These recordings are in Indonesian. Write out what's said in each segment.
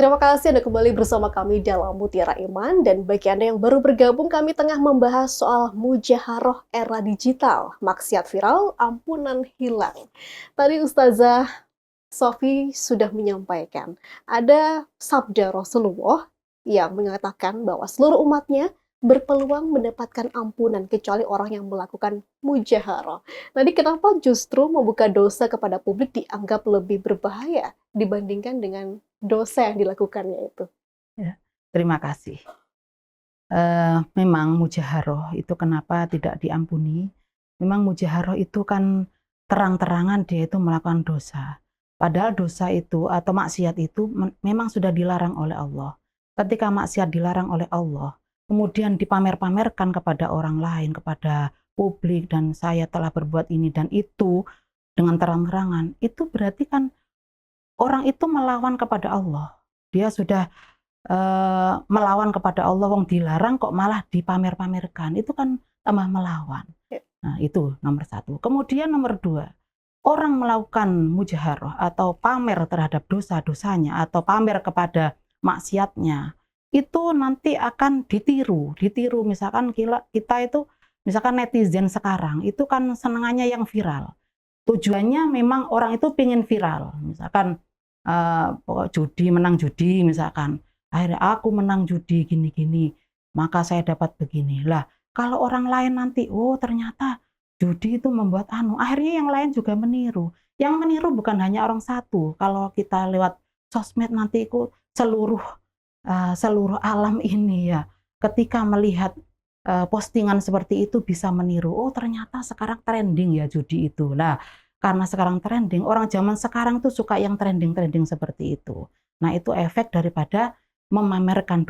Terima kasih Anda kembali bersama kami dalam Mutiara Iman, dan bagi Anda yang baru bergabung, kami tengah membahas soal mujaharoh era digital, maksiat viral, ampunan hilang. Tadi Ustazah Sofi sudah menyampaikan, ada sabda Rasulullah yang mengatakan bahwa seluruh umatnya berpeluang mendapatkan ampunan kecuali orang yang melakukan mujaharoh. Jadi kenapa justru membuka dosa kepada publik dianggap lebih berbahaya dibandingkan dengan dosa yang dilakukannya itu? Ya, terima kasih. Memang mujaharoh itu kenapa tidak diampuni? Memang mujaharoh itu kan terang-terangan dia itu melakukan dosa. Padahal dosa itu atau maksiat itu memang sudah dilarang oleh Allah. Ketika maksiat dilarang oleh Allah, kemudian dipamer-pamerkan kepada orang lain, kepada publik, dan saya telah berbuat ini dan itu dengan terang-terangan, itu berarti kan orang itu melawan kepada Allah. Dia sudah melawan kepada Allah, wong dilarang kok malah dipamer-pamerkan, itu kan tambah melawan. Ya. Nah, itu nomor satu. Kemudian nomor dua, orang melakukan mujaharoh atau pamer terhadap dosa-dosanya atau pamer kepada maksiatnya, itu nanti akan ditiru. Misalkan kita itu, misalkan netizen sekarang itu kan senangannya yang viral. Tujuannya memang orang itu pengen viral, misalkan menang judi misalkan, akhirnya aku menang judi gini-gini, maka saya dapat begini. Lah, kalau orang lain nanti, oh ternyata judi itu membuat akhirnya yang lain juga meniru. Yang meniru bukan hanya orang satu. Kalau kita lewat sosmed nanti itu seluruh alam ini ya, ketika melihat postingan seperti itu bisa meniru. Oh ternyata sekarang trending ya judi itu. Nah, karena sekarang trending, orang zaman sekarang tuh suka yang trending-trending seperti itu. Nah, itu efek daripada memamerkan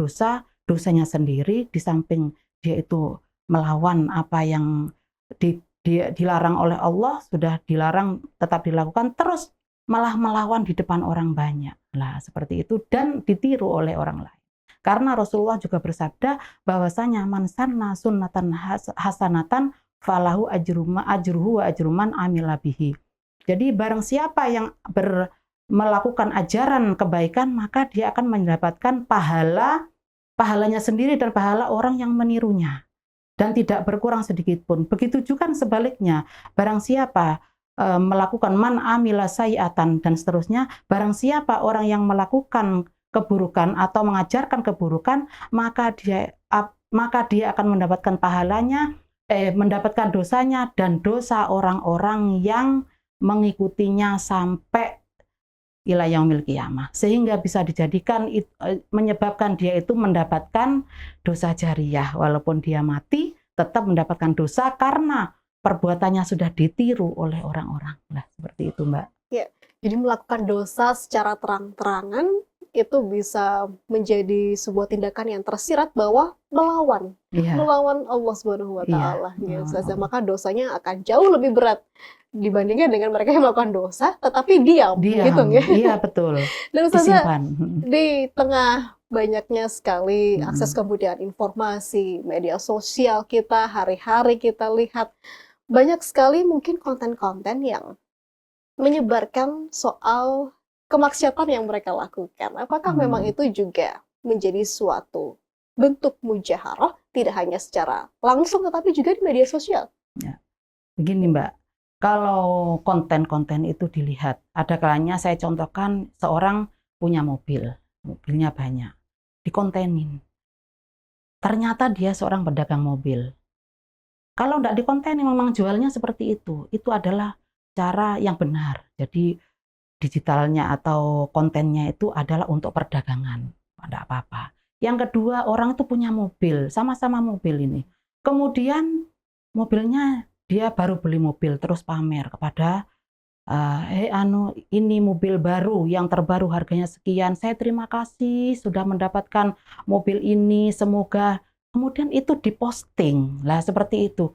dosanya sendiri, di samping dia itu melawan apa yang dilarang oleh Allah, sudah dilarang tetap dilakukan, terus malah melawan di depan orang banyak. Lah, seperti itu, dan ditiru oleh orang lain. Karena Rasulullah juga bersabda bahwasanya man sanna sunnatan hasanatan falahu ajruhu wa ajruman amila bihi. Jadi barang siapa yang melakukan ajaran kebaikan, maka dia akan mendapatkan pahalanya sendiri dan pahala orang yang menirunya, dan tidak berkurang sedikit pun. Begitu juga sebaliknya, barang siapa melakukan man amila sayiatan dan seterusnya, barang siapa orang yang melakukan keburukan atau mengajarkan keburukan, maka dia akan mendapatkan pahalanya, mendapatkan dosanya dan dosa orang-orang yang mengikutinya sampai ila yaumil qiyamah, sehingga bisa dijadikan menyebabkan dia itu mendapatkan dosa jariyah, walaupun dia mati tetap mendapatkan dosa karena perbuatannya sudah ditiru oleh orang-orang. Nah, seperti itu, Mbak. Ya, jadi melakukan dosa secara terang-terangan itu bisa menjadi sebuah tindakan yang tersirat bahwa melawan Allah Subhanahu wa taala, ya. Maka dosanya akan jauh lebih berat dibandingkan dengan mereka yang melakukan dosa tetapi diam gitu ya. Iya, betul. Dan Ustazah, Disimpan. di tengah banyaknya sekali akses kemudian informasi, media sosial kita hari-hari kita lihat banyak sekali mungkin konten-konten yang menyebarkan soal kemaksiatan yang mereka lakukan. Apakah memang itu juga menjadi suatu bentuk mujaharoh, tidak hanya secara langsung tetapi juga di media sosial? Ya. Begini, Mbak, kalau konten-konten itu dilihat, ada kalanya saya contohkan seorang punya mobilnya banyak, dikontenin. Ternyata dia seorang pedagang mobil. Kalau tidak dikontenin, memang jualnya seperti itu adalah cara yang benar. Jadi digitalnya atau kontennya itu adalah untuk perdagangan, tidak apa-apa. Yang kedua, orang itu punya mobil, sama-sama mobil ini. Kemudian mobilnya, dia baru beli mobil terus pamer kepada ini mobil baru yang terbaru harganya sekian, saya terima kasih sudah mendapatkan mobil ini, semoga. Kemudian itu diposting lah, seperti itu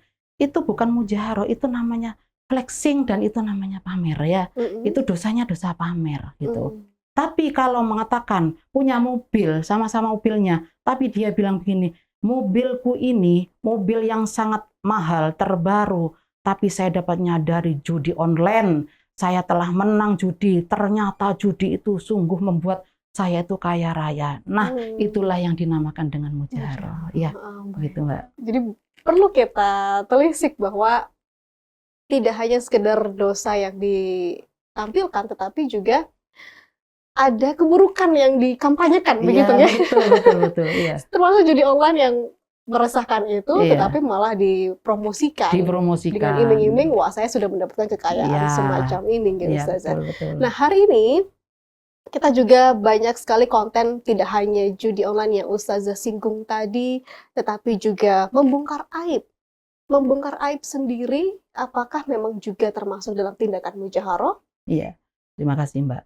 bukan mujaharoh, itu namanya flexing dan itu namanya pamer ya. Itu dosanya dosa pamer gitu. Tapi kalau mengatakan punya mobil, sama-sama mobilnya, tapi dia bilang begini, mobilku ini mobil yang sangat mahal, terbaru, tapi saya dapatnya dari judi online, saya telah menang judi, ternyata judi itu sungguh membuat saya itu kaya raya. Nah, itulah yang dinamakan dengan mujaharoh. Ya, gitu Mbak. Jadi perlu kita telisik bahwa tidak hanya sekedar dosa yang ditampilkan, tetapi juga ada keburukan yang dikampanyekan, begitu ya? Betul, iya. Termasuk judi online yang meresahkan itu, Iya. tetapi malah dipromosikan dengan Dipromosikan. iming-iming, wah saya sudah mendapatkan kekayaan Iya. semacam ini, gitu Iya, Ustazah. betul. Nah, hari ini kita juga banyak sekali konten tidak hanya judi online yang Ustazah singgung tadi, tetapi juga membongkar aib. Membongkar aib sendiri, apakah memang juga termasuk dalam tindakan mujaharoh? Iya, terima kasih Mbak.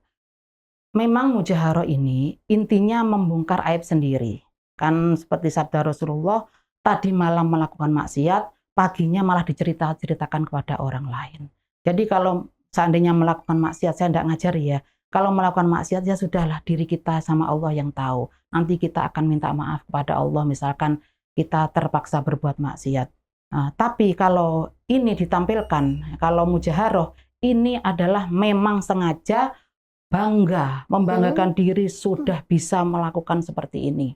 Memang mujaharoh ini intinya membongkar aib sendiri. Kan seperti sabda Rasulullah, tadi malam melakukan maksiat, paginya malah diceritakan kepada orang lain. Jadi kalau seandainya melakukan maksiat, saya tidak ngajar ya, kalau melakukan maksiat ya sudahlah, diri kita sama Allah yang tahu. Nanti kita akan minta maaf kepada Allah, misalkan kita terpaksa berbuat maksiat. Nah, tapi kalau ini ditampilkan, kalau mujaharoh, ini adalah memang sengaja bangga, membanggakan diri sudah bisa melakukan seperti ini.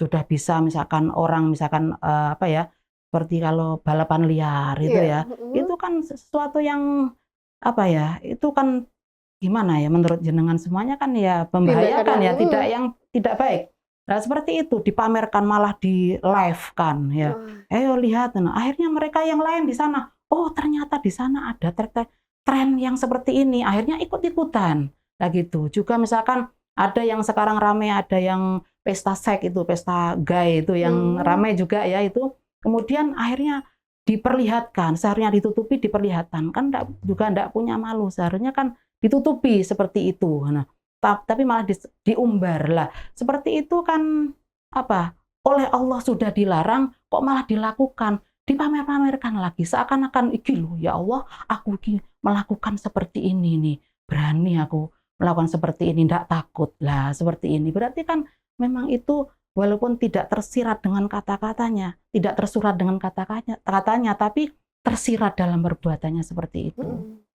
Sudah bisa misalkan orang, seperti kalau balapan liar itu ya, itu kan sesuatu yang itu kan gimana ya, menurut jenengan semuanya kan ya membahayakan ya, tidak baik. Nah, seperti itu dipamerkan, malah di live kan ya. Ayo lihat, nah, akhirnya mereka yang lain di sana, oh ternyata di sana ada tren yang seperti ini, akhirnya ikut-ikutan. Nah gitu. Juga misalkan ada yang sekarang rame, ada yang pesta seks itu, pesta gay itu yang rame juga ya itu. Kemudian akhirnya diperlihatkan, seharusnya ditutupi, diperlihatkan, kan juga enggak punya malu, seharusnya kan ditutupi seperti itu. Nah, tapi malah diumbar lah. Seperti itu kan oleh Allah sudah dilarang, kok malah dilakukan, dipamer-pamerkan lagi, seakan-akan iki loh ya Allah, aku melakukan seperti ini nih, berani aku melakukan seperti ini, tidak takut lah seperti ini. Berarti kan memang itu walaupun tidak tersirat dengan kata-katanya, tidak tersurat dengan kata-katanya, tapi tersirat dalam perbuatannya seperti itu.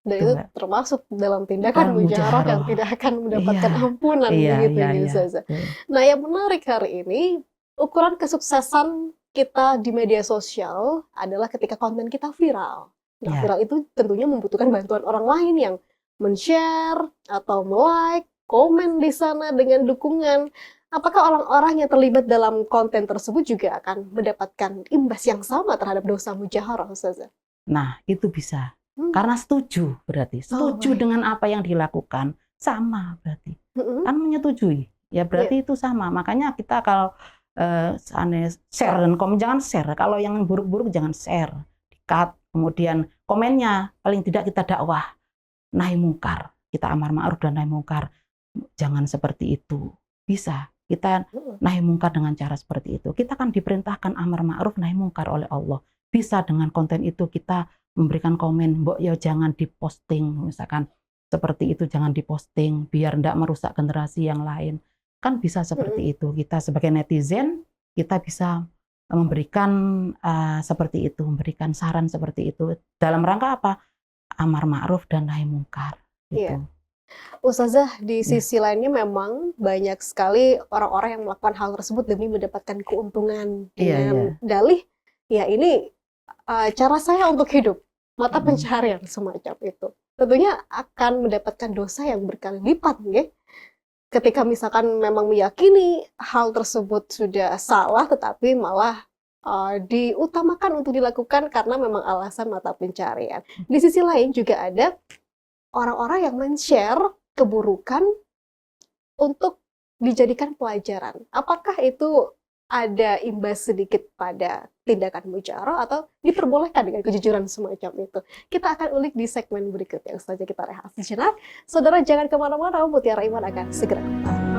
Dan itu termasuk dalam tindakan mujaharoh yang tidak akan mendapatkan ampunan, begitu ya Ustazah. Nah, yang menarik hari ini, ukuran kesuksesan kita di media sosial adalah ketika konten kita viral. Nah, viral itu tentunya membutuhkan bantuan orang lain yang men-share atau like, komen di sana dengan dukungan. Apakah orang-orang yang terlibat dalam konten tersebut juga akan mendapatkan imbas yang sama terhadap dosa mujaharoh, Ustazah? Nah, itu bisa. Karena setuju berarti. Setuju dengan apa yang dilakukan. Sama berarti. Kan menyetujui. Ya berarti itu sama. Makanya kita kalau share dan komen, jangan share. Kalau yang buruk-buruk jangan share. Di-cut. Kemudian komennya paling tidak kita dakwah. Nahi mungkar. Kita amar ma'ruf dan nahi mungkar. Jangan seperti itu. Bisa. Kita nahi mungkar dengan cara seperti itu. Kita kan diperintahkan amar ma'ruf nahi mungkar oleh Allah. Bisa dengan konten itu kita memberikan komen, mbok ya jangan diposting, misalkan seperti itu, jangan diposting biar tidak merusak generasi yang lain. Kan bisa seperti itu. Kita sebagai netizen, kita bisa memberikan seperti itu, memberikan saran seperti itu. Dalam rangka apa? Amar ma'ruf dan nahi mungkar. Gitu. Iya. Ustazah, di sisi lainnya memang banyak sekali orang-orang yang melakukan hal tersebut demi mendapatkan keuntungan dengan dalih, ya ini cara saya untuk hidup, mata pencaharian semacam itu. Tentunya akan mendapatkan dosa yang berkali lipat, ya. Ketika misalkan memang meyakini hal tersebut sudah salah, tetapi malah diutamakan untuk dilakukan karena memang alasan mata pencaharian. Di sisi lain juga ada orang-orang yang men-share keburukan untuk dijadikan pelajaran. Apakah itu ada imbas sedikit pada tindakan mujaharoh atau diperbolehkan dengan kejujuran semacam itu? Kita akan ulik di segmen berikutnya. Ustazah, kita rehat sejenak. Saudara jangan kemana-mana, Mutiara Iman akan segera kembali.